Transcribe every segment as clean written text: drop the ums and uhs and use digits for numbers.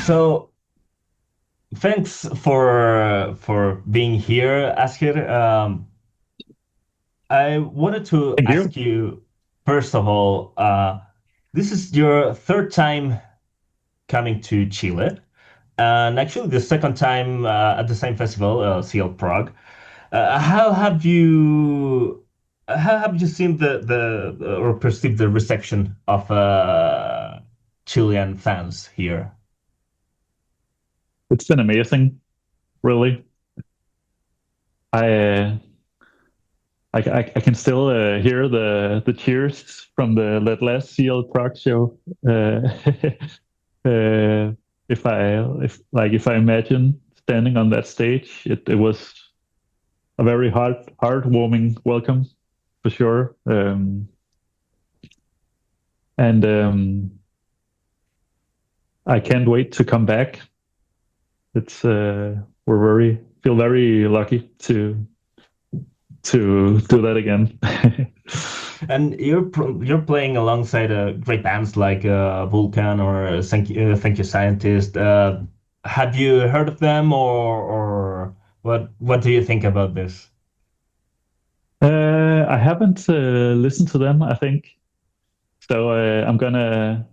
So thanks for being here, Asger. I wanted to Thank you. ask you, first of all, this is your third time coming to Chile, and actually the second time at the same festival, CL.PROG. How have you seen the or perceived the reception of Chilean fans here? It's been amazing, really. I uh, I can still hear the cheers from the last CL.PROG show. Uh, if I imagine standing on that stage, it was a very heartwarming welcome for sure. And I can't wait to come back. It's we're very feel very lucky to do that again. And you're playing alongside great bands like Vulcan or Thank You Scientist. Have you heard of them, or what do you think about this? I haven't listened to them, I think. So I'm gonna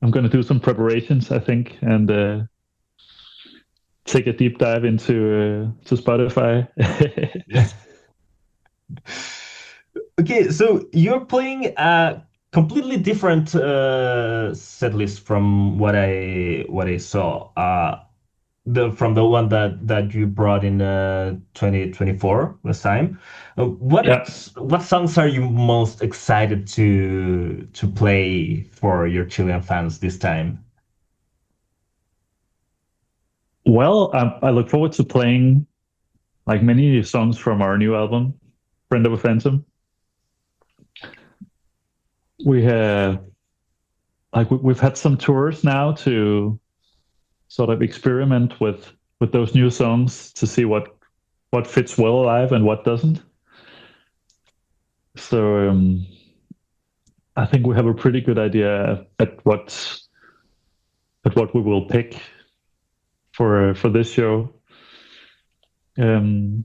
do some preparations, I think, and take a deep dive into to Spotify. Okay, so you're playing a completely different set list from what I saw. The from the one that you brought in 2024 last time. Yeah. What songs are you most excited to play for your Chilean fans this time? Well, I look forward to playing like many songs from our new album, Friend of a Phantom. We have we've had some tours now to sort of experiment with those new songs to see what fits well live and what doesn't. So I think we have a pretty good idea at what we will pick for this show. Um,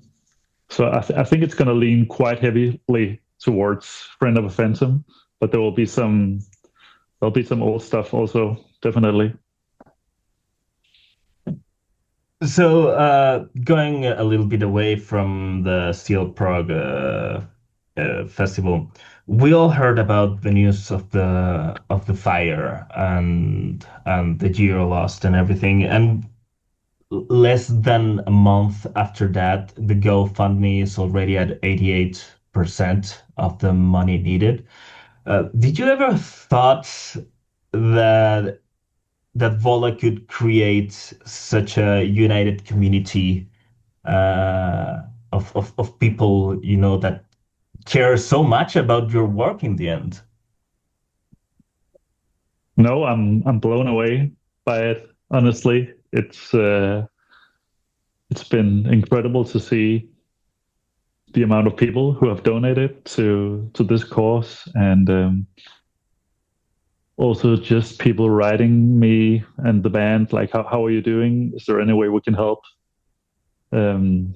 so I think it's going to lean quite heavily towards Friend of a Phantom, but there'll be some old stuff also, definitely. So, going a little bit away from the Steel Prague festival, we all heard about the news of the fire and the year lost and everything. And less than a month after that, the GoFundMe is already at 88% of the money needed. Did you ever thought that VOLA could create such a united community uh, of people, that care so much about your work in the end? No, I'm blown away by it. Honestly, it's been incredible to see the amount of people who have donated to this cause, and also just people writing me and the band like, how are you doing? Is there any way we can help? Um,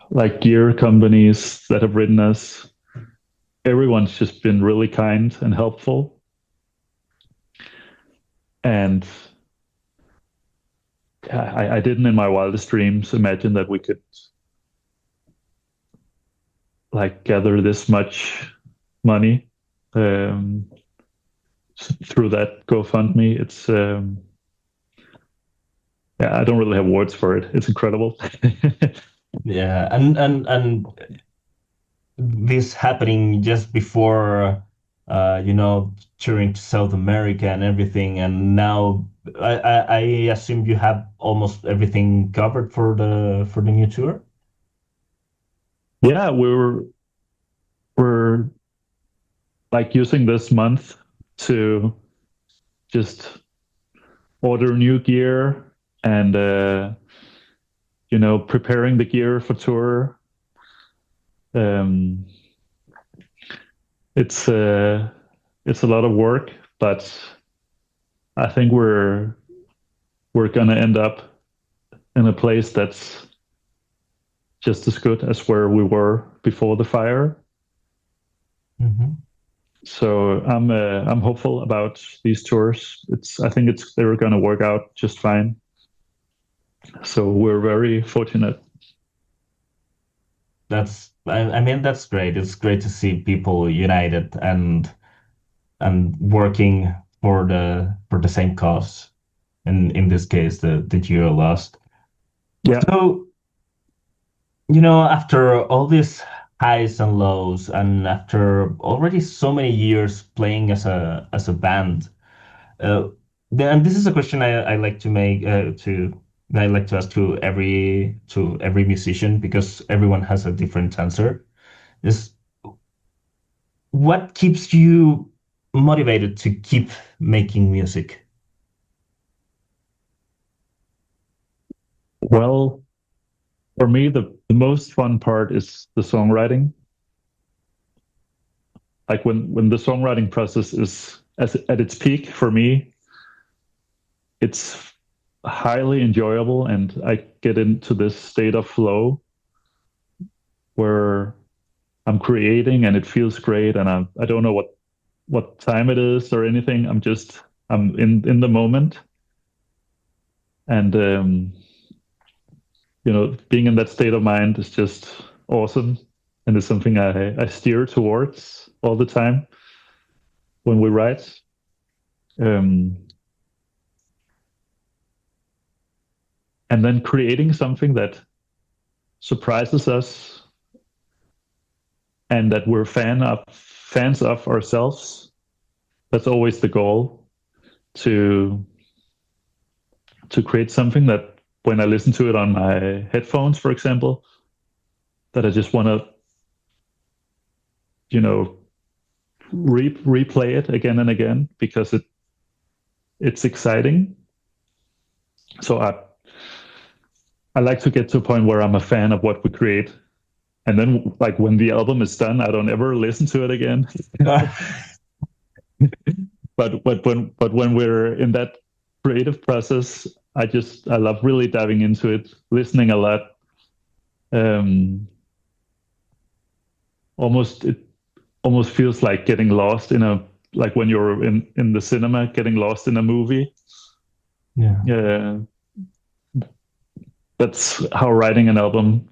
like gear companies that have written us. Everyone's just been really kind and helpful, and I didn't in my wildest dreams imagine that we could like gather this much money um, through that GoFundMe. It's yeah, I don't really have words for it. It's incredible. Yeah, and this happening just before, touring to South America and everything, and now I assume you have almost everything covered for the new tour. Yeah, we're like using this month to just order new gear and preparing the gear for tour. Um, it's uh, it's a lot of work, but I think we're gonna end up in a place that's just as good as where we were before the fire. Hmm. So I'm hopeful about these tours. I think they're gonna work out just fine. So we're very fortunate. I mean, that's great. It's great to see people united and working for the same cause. In this case, the Giro lost. Yeah, So, you know, after all these highs and lows, and after already so many years playing as a band, uh, then this is a question I like to make to I like to ask to every musician because everyone has a different answer. Is what keeps you motivated to keep making music? well, for me, the most fun part is the songwriting. Like when the songwriting process is at its peak for me, it's highly enjoyable, and I get into this state of flow where I'm creating and it feels great, and I don't know what time it is or anything. I'm in the moment, and being in that state of mind is just awesome, and it's something I steer towards all the time when we write. Um, and then creating something that surprises us and that we're fans of ourselves. That's always the goal, to create something that when I listen to it on my headphones, for example, that I just want to, you know, replay it again and again because it's exciting. So I like to get to a point where I'm a fan of what we create. And then like when the album is done, I don't ever listen to it again. But when we're in that creative process, I love really diving into it, listening a lot. Um, it almost feels like getting lost like when you're in the cinema, getting lost in a movie. Yeah. That's how writing an album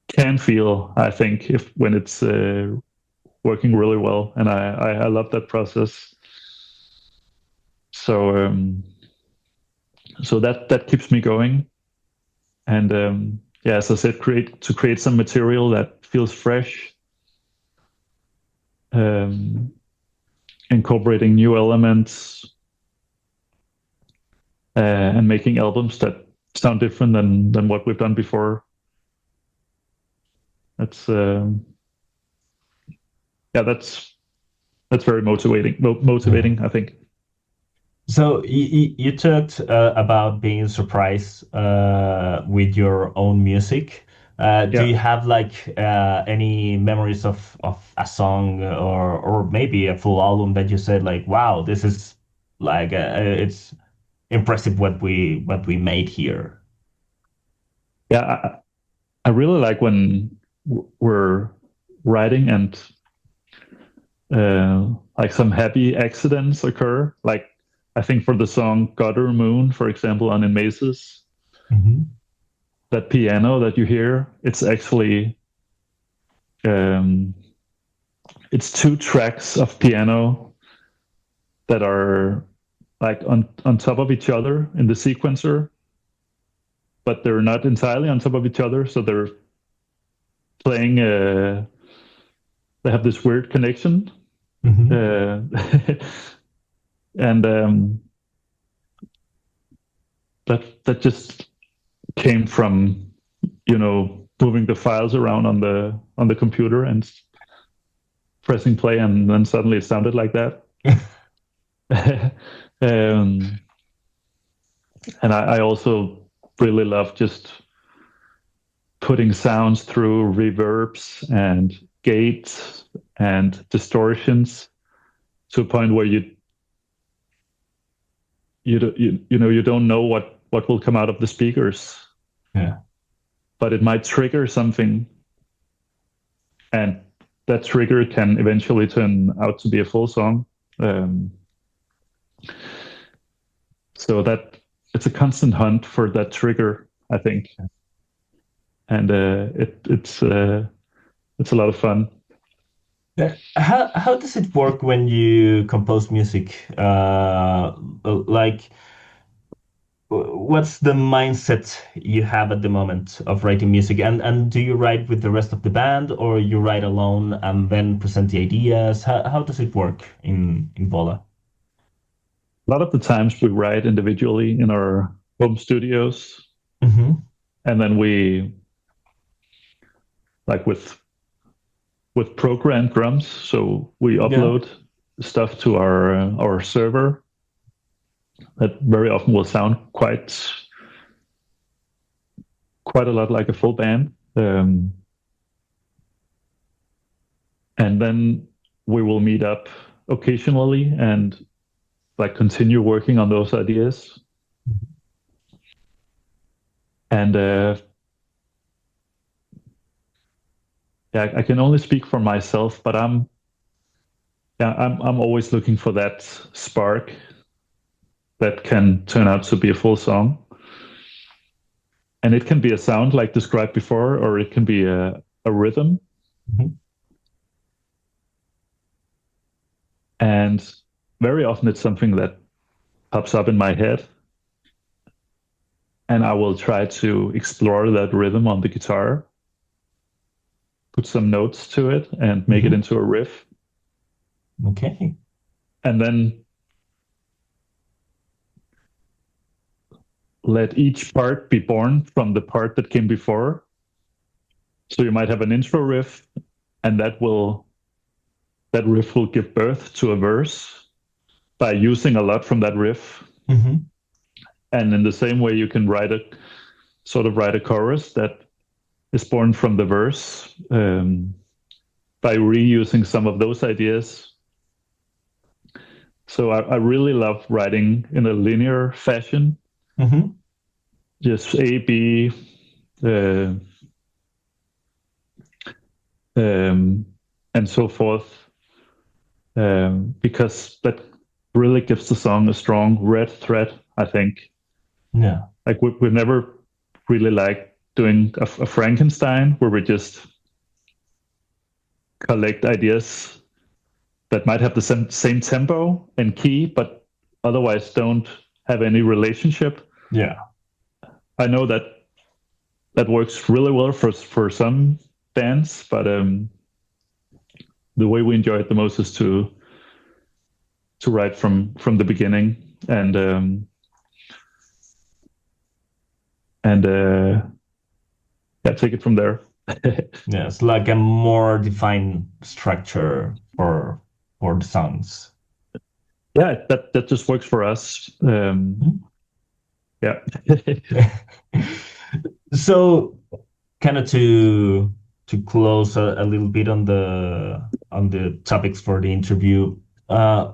can feel, I think, if when it's working really well, and I love that process. So that keeps me going, and yeah, as I said, create some material that feels fresh, um, incorporating new elements, and making albums that sound different than what we've done before. That's yeah, that's very motivating, I think. So you talked about being surprised with your own music. Do Yeah. you have like any memories of a song or maybe a full album that you said like, wow, this is like it's impressive what we made here. Yeah, I really like when we're writing and like some happy accidents occur. Like I think for the song Gutter Moon, for example, on In Mazes, Hmm. that piano that you hear, it's actually um, it's two tracks of piano that are like on top of each other in the sequencer, but they're not entirely on top of each other. So they're playing. They have this weird connection, Hmm. uh, and that just came from moving the files around on the computer and pressing play, and then suddenly it sounded like that. um, and I also really love just putting sounds through reverbs and gates and distortions to a point where you don't know what will come out of the speakers, Yeah. but it might trigger something, and that trigger can eventually turn out to be a full song. Um, so that it's a constant hunt for that trigger, I think, and it's a lot of fun. Yeah. How does it work when you compose music? Like, what's the mindset you have at the moment of writing music? And do you write with the rest of the band, or you write alone and then present the ideas? How does it work in VOLA? A lot of the times we write individually in our home studios, Mm-hmm. and then we like with programmed drums. So we Yeah. upload stuff to our server that very often will sound quite a lot like a full band. And then we will meet up occasionally and like continue working on those ideas. And yeah, I can only speak for myself, but I'm always looking for that spark that can turn out to be a full song. And it can be a sound like described before, or it can be a rhythm. Mm-hmm. And very often it's something that pops up in my head. And I will try to explore that rhythm on the guitar, put some notes to it, and make it Mm-hmm. into a riff. Okay. And then let each part be born from the part that came before. So you might have an intro riff, and that riff will give birth to a verse by using a lot from that riff. Mm-hmm. And in the same way, you can write a chorus that is born from the verse by reusing some of those ideas. So I really love writing in a linear fashion, Mm-hmm. just A, B, uh, and so forth, because that really gives the song a strong red thread, I think. Yeah. Like we've never really liked doing a Frankenstein where we just collect ideas that might have the same tempo and key, but otherwise don't have any relationship. Yeah. I know that works really well for some bands, but the way we enjoy it the most is to write from the beginning and yeah, take it from there. Yeah. It's like a more defined structure for the songs. Yeah, that just works for us. Yeah. So, kind of to close a little bit on the topics for the interview, uh,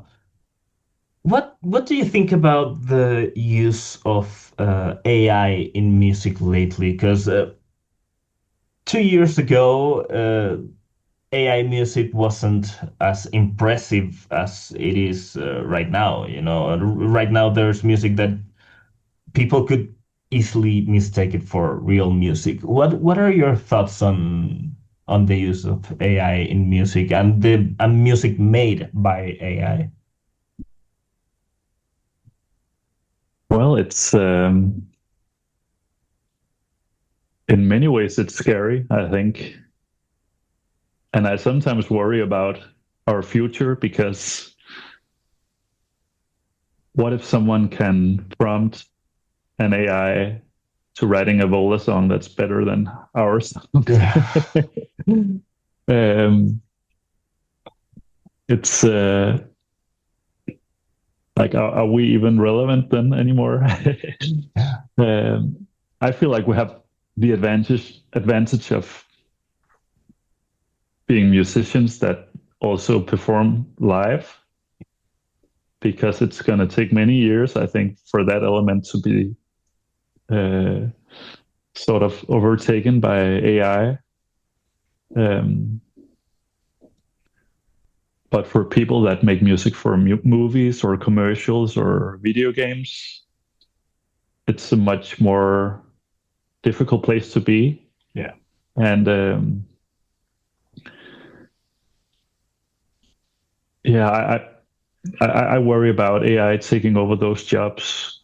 what do you think about the use of AI in music lately? Because 2 years ago, AI music wasn't as impressive as it is right now. You know, right now there's music that people could easily mistake it for real music. What are your thoughts on the use of AI in music and the music made by AI? Well, it's in many ways it's scary, I think. And I sometimes worry about our future because what if someone can prompt an AI to writing a VOLA song that's better than ours? Yeah. um, it's like, are we even relevant then anymore? Yeah. I feel like we have the advantage of being musicians that also perform live, because it's going to take many years, I think, for that element to be uh, sort of overtaken by AI. Um, but for people that make music for movies or commercials or video games, it's a much more difficult place to be. Yeah. And yeah, I worry about AI taking over those jobs.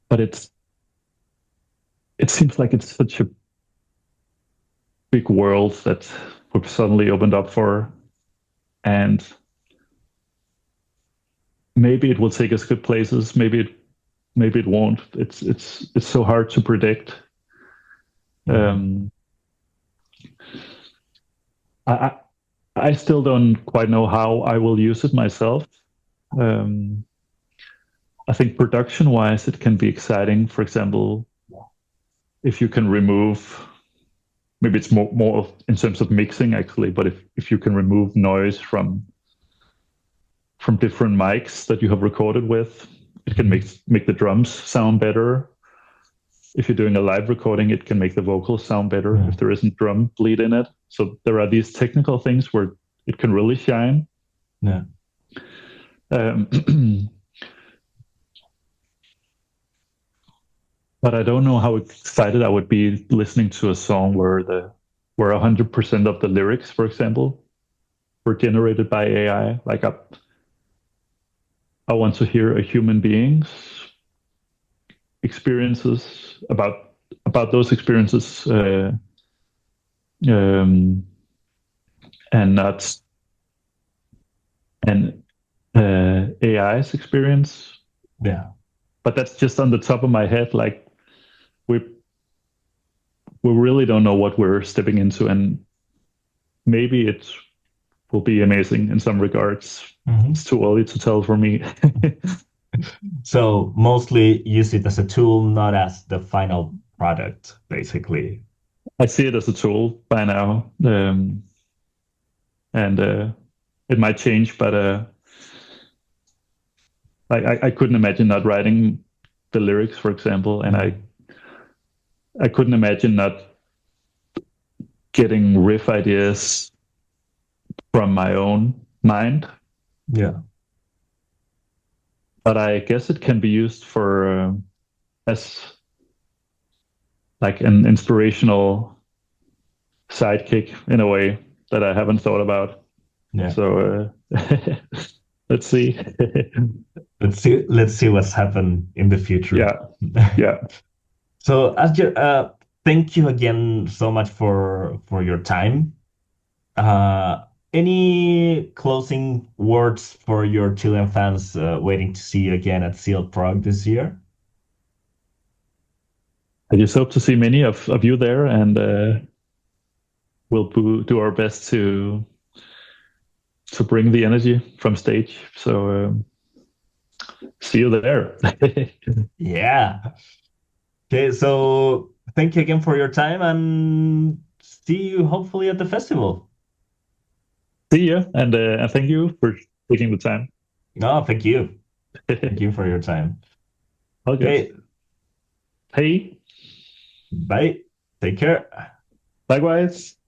But it seems like it's such a big world that we've suddenly opened up for, and maybe it will take us good places. Maybe it won't. It's so hard to predict. I I still don't quite know how I will use it myself. Um, I think production wise, it can be exciting. For example, if you can remove, maybe it's more in terms of mixing actually, but if you can remove noise from different mics that you have recorded with, it can make the drums sound better. If you're doing a live recording, it can make the vocals sound better if there isn't drum bleed in it. So there are these technical things where it can really shine. Yeah. But I don't know how excited I would be listening to a song where 100% of the lyrics, for example, were generated by AI. Like I want to hear a human being's experiences about those experiences, and not an AI's experience. Yeah. But that's just on the top of my head. Like we really don't know what we're stepping into, and maybe it will be amazing in some regards. It's too early to tell for me. So mostly use it as a tool, not as the final product, basically. I see it as a tool by now, and it might change, but I couldn't imagine not writing the lyrics, for example, and I couldn't imagine not getting riff ideas from my own mind. Yeah. But I guess it can be used for as like an inspirational sidekick in a way that I haven't thought about. Yeah. So let's see. Let's see what's happened in the future. Yeah. So Asger, thank you again so much for your time. Any closing words for your Chilean fans waiting to see you again at CL.PROG this year? I just hope to see many of you there, and we'll do our best to bring the energy from stage. So see you there. Yeah. Okay, so thank you again for your time, and see you hopefully at the festival. See you, and thank you for taking the time. No, thank you. Thank you for your time. Okay. Hey. Bye. Take care. Likewise.